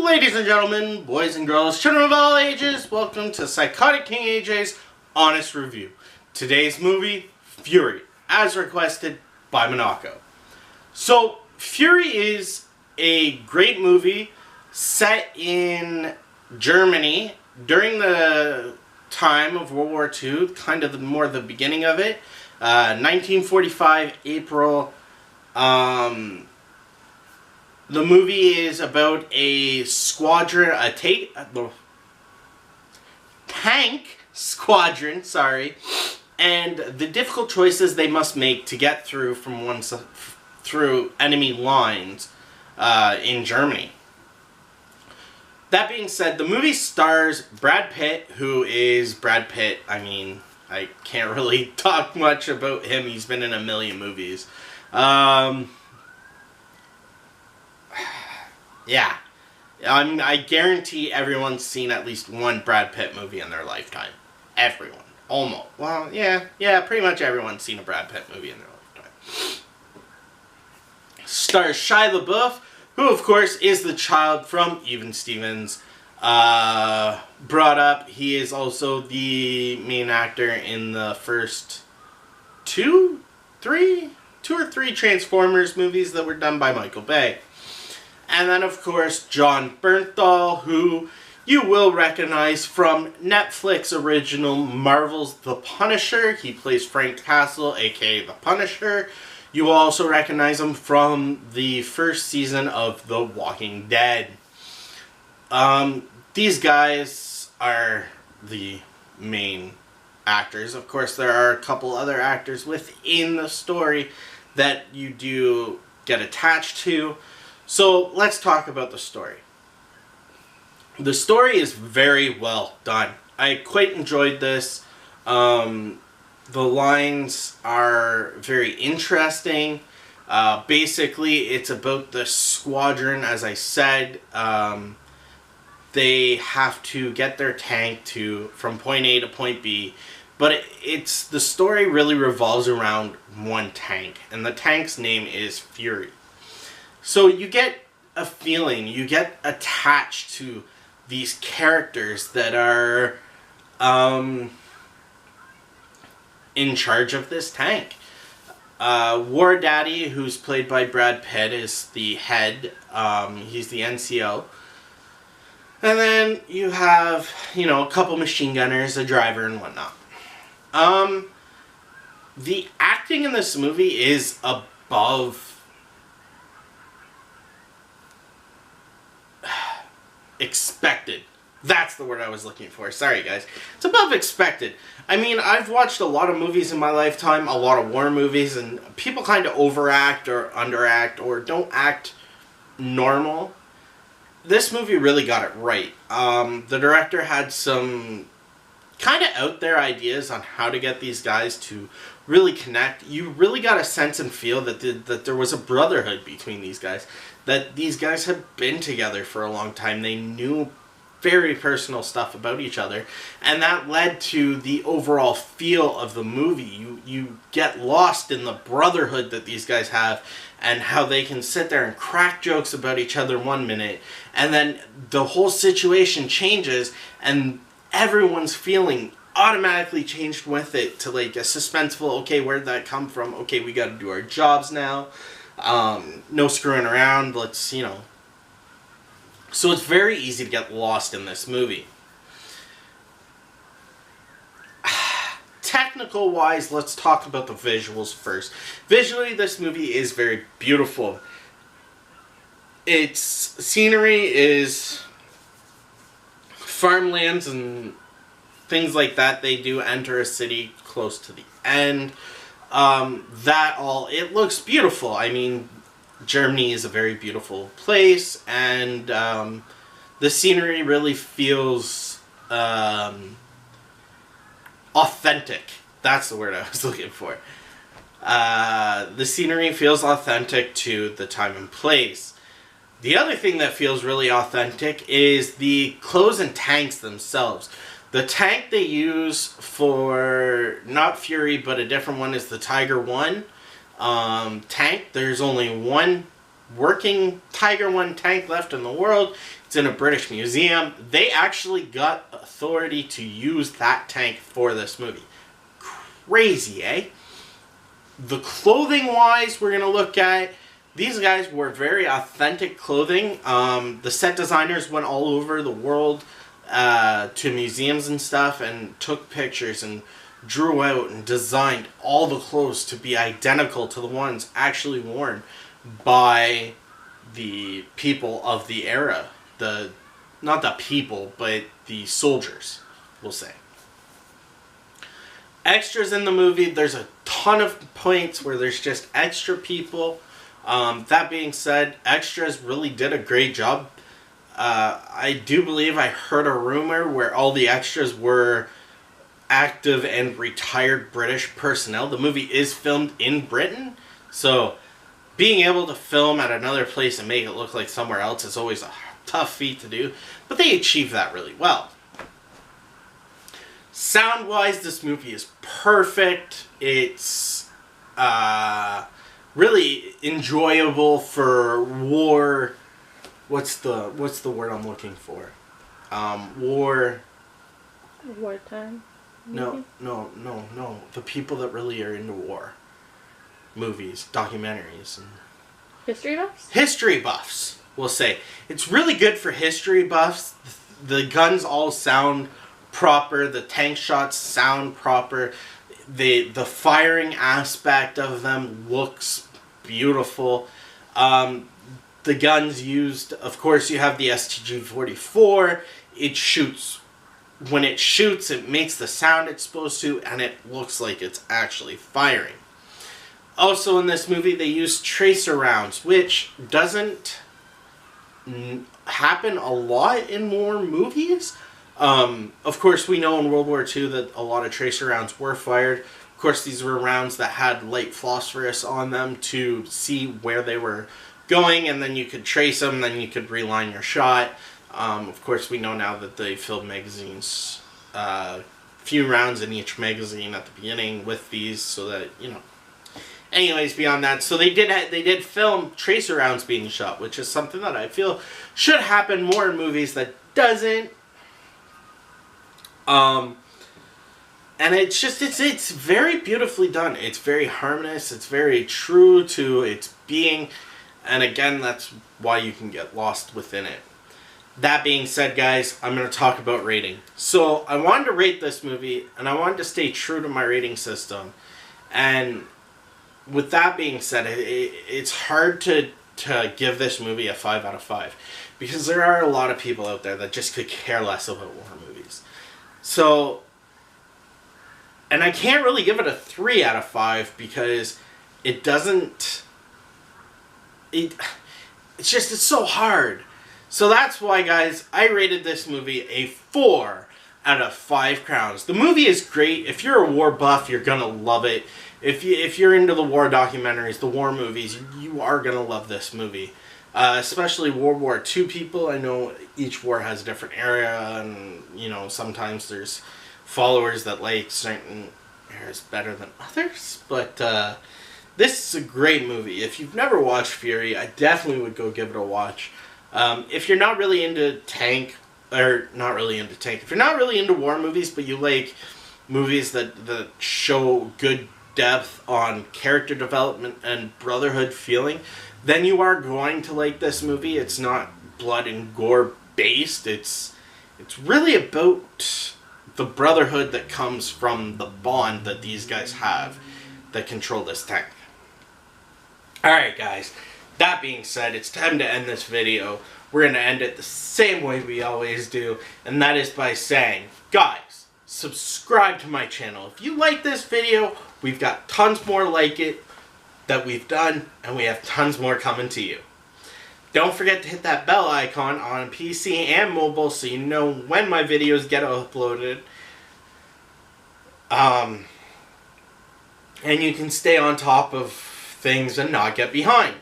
Ladies and gentlemen, boys and girls, children of all ages, welcome to Psychotic King AJ's Honest Review. Today's movie, Fury, as requested by Minako. So, Fury is a great movie set in Germany during the time of World War II, kind of more the beginning of it. 1945, April. The movie is about a squadron, tank squadron, and the difficult choices they must make to get through through enemy lines in Germany. That being said, the movie stars Brad Pitt, who is Brad Pitt. I mean, I can't really talk much about him. He's been in a million movies. Yeah. I guarantee everyone's seen at least one Brad Pitt movie in their lifetime. Everyone. Almost. Well, yeah, pretty much everyone's seen a Brad Pitt movie in their lifetime. Stars Shia LaBeouf, who of course is the child from Even Stevens. Brought up. He is also the main actor in the first two or three Transformers movies that were done by Michael Bay. And then, of course, Jon Bernthal, who you will recognize from Netflix original Marvel's The Punisher. He plays Frank Castle, aka The Punisher. You will also recognize him from the first season of The Walking Dead. These guys are the main actors. Of course, there are a couple other actors within the story that you do get attached to. So, let's talk about the story. The story is very well done. I quite enjoyed this. The lines are very interesting. Basically, it's about the squadron, as I said. They have to get their tank from point A to point B. But the story really revolves around one tank. And the tank's name is Fury. So you get a feeling, you get attached to these characters that are in charge of this tank. War Daddy, who's played by Brad Pitt, is the head. He's the NCO. And then you have, a couple machine gunners, a driver, and whatnot. The acting in this movie is above expected. That's the word I was looking for. Sorry, guys. It's above expected. I mean, I've watched a lot of movies in my lifetime, a lot of war movies, and people kind of overact or underact or don't act normal. This movie really got it right. The director had some kind of out there ideas on how to get these guys to really connect. You really got a sense and feel that there was a brotherhood between these guys. That these guys had been together for a long time. They knew very personal stuff about each other. And that led to the overall feel of the movie. You get lost in the brotherhood that these guys have and how they can sit there and crack jokes about each other one minute. And then the whole situation changes and everyone's feeling automatically changed with it to like a suspenseful, okay, where'd that come from? Okay, we got to do our jobs now. No screwing around. Let's, So it's very easy to get lost in this movie. Technical wise, let's talk about the visuals first. Visually, this movie is very beautiful. Its scenery is farmlands and things like that. They do enter a city close to the end. It looks beautiful. I mean, Germany is a very beautiful place, and the scenery really feels authentic. That's the word I was looking for. The scenery feels authentic to the time and place. The other thing that feels really authentic is the clothes and tanks themselves. The tank they use for, not Fury, but a different one is the Tiger 1 tank. There's only one working Tiger I tank left in the world. It's in a British museum. They actually got authority to use that tank for this movie. Crazy, eh? The clothing-wise, we're going to look at, these guys wore very authentic clothing. The set designers went all over the world to museums and stuff and took pictures and drew out and designed all the clothes to be identical to the ones actually worn by the people of the era. Not the people, but the soldiers, we'll say. Extras in the movie, there's a ton of points where there's just extra people. That being said, extras really did a great job. I do believe I heard a rumor where all the extras were active and retired British personnel. The movie is filmed in Britain, so being able to film at another place and make it look like somewhere else is always a tough feat to do, but they achieved that really well. Sound-wise, this movie is perfect. It's really enjoyable for war. What's the word I'm looking for? Wartime? No. The people that really are into war. Movies, documentaries, and History buffs? History buffs, we'll say. It's really good for history buffs. The guns all sound proper. The tank shots sound proper. The firing aspect of them looks beautiful. The guns used, of course, you have the STG-44. It shoots. When it shoots, it makes the sound it's supposed to, and it looks like it's actually firing. Also in this movie, they use tracer rounds, which doesn't happen a lot in war movies. Of course, we know in World War II that a lot of tracer rounds were fired. Of course, these were rounds that had light phosphorus on them to see where they were going, and then you could trace them, then you could reline your shot. Of course, we know now that they filled magazines, few rounds in each magazine at the beginning with these, so that, you know. Anyways, beyond that, so they did film tracer rounds being shot, which is something that I feel should happen more in movies that doesn't. And it's just, it's very beautifully done. It's very harmonious. It's very true to its being. And again, that's why you can get lost within it. That being said, guys, I'm going to talk about rating. So I wanted to rate this movie, and I wanted to stay true to my rating system. And with that being said, it's hard to give this movie a 5 out of 5. Because there are a lot of people out there that just could care less about war movies. So, and I can't really give it a 3 out of 5 because it doesn't... It's so hard. So that's why, guys, I rated this movie a 4 out of 5 crowns. The movie is great. If you're a war buff, you're gonna love it. If you're into the war documentaries, the war movies, you are gonna love this movie. Especially World War II people. I know each war has a different era, and, you know, sometimes there's followers that like certain eras better than others. But this is a great movie. If you've never watched Fury, I definitely would go give it a watch. If you're not really into tank, or not really into tank, if you're not really into war movies, but you like movies that show good depth on character development and brotherhood feeling, then you are going to like this movie. It's not blood and gore based. It's really about the brotherhood that comes from the bond that these guys have that control this tank. Alright, guys. That being said, it's time to end this video. We're going to end it the same way we always do, and that is by saying, guys, subscribe to my channel. If you like this video, we've got tons more like it that we've done, and we have tons more coming to you. Don't forget to hit that bell icon on PC and mobile so you know when my videos get uploaded. And you can stay on top of things and not get behind.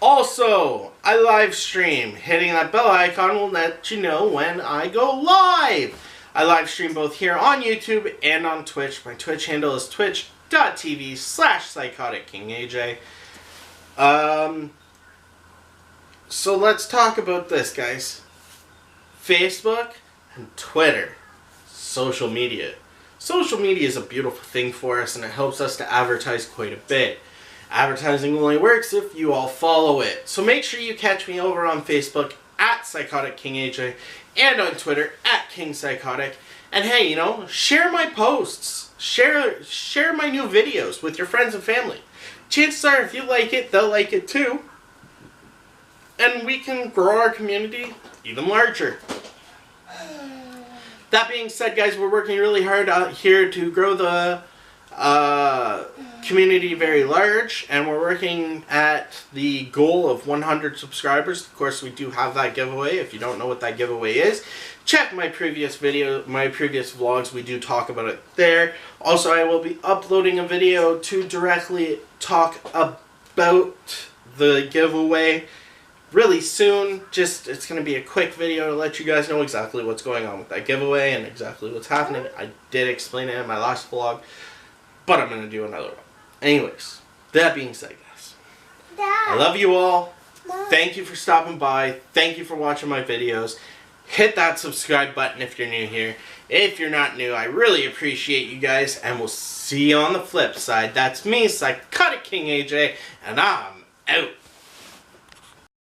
Also, I live stream. Hitting that bell icon will let you know when I go live. I live stream both here on YouTube and on Twitch. My Twitch handle is twitch.tv/PsychoticKingAJ. So let's talk about this, guys. Facebook and Twitter. Social media. Social media is a beautiful thing for us, and it helps us to advertise quite a bit. Advertising only works if you all follow it. So make sure you catch me over on Facebook at PsychoticKingAJ and on Twitter at KingPsychotic. And hey, you know, share my posts. Share my new videos with your friends and family. Chances are, if you like it, they'll like it too. And we can grow our community even larger. That being said, guys, we're working really hard out here to grow the community very large, and we're working at the goal of 100 subscribers. Of course, we do have that giveaway. If you don't know what that giveaway is, check my previous vlogs. We do talk about it there. Also, I will be uploading a video to directly talk about the giveaway really soon. It's going to be a quick video to let you guys know exactly what's going on with that giveaway and exactly what's happening. I did explain it in my last vlog, but I'm going to do another one. Anyways, that being said, guys, I love you all. Thank you for stopping by. Thank you for watching my videos. Hit that subscribe button if you're new here. If you're not new, I really appreciate you guys, and we'll see you on the flip side. That's me, PsychoticKingAJ, and I'm out.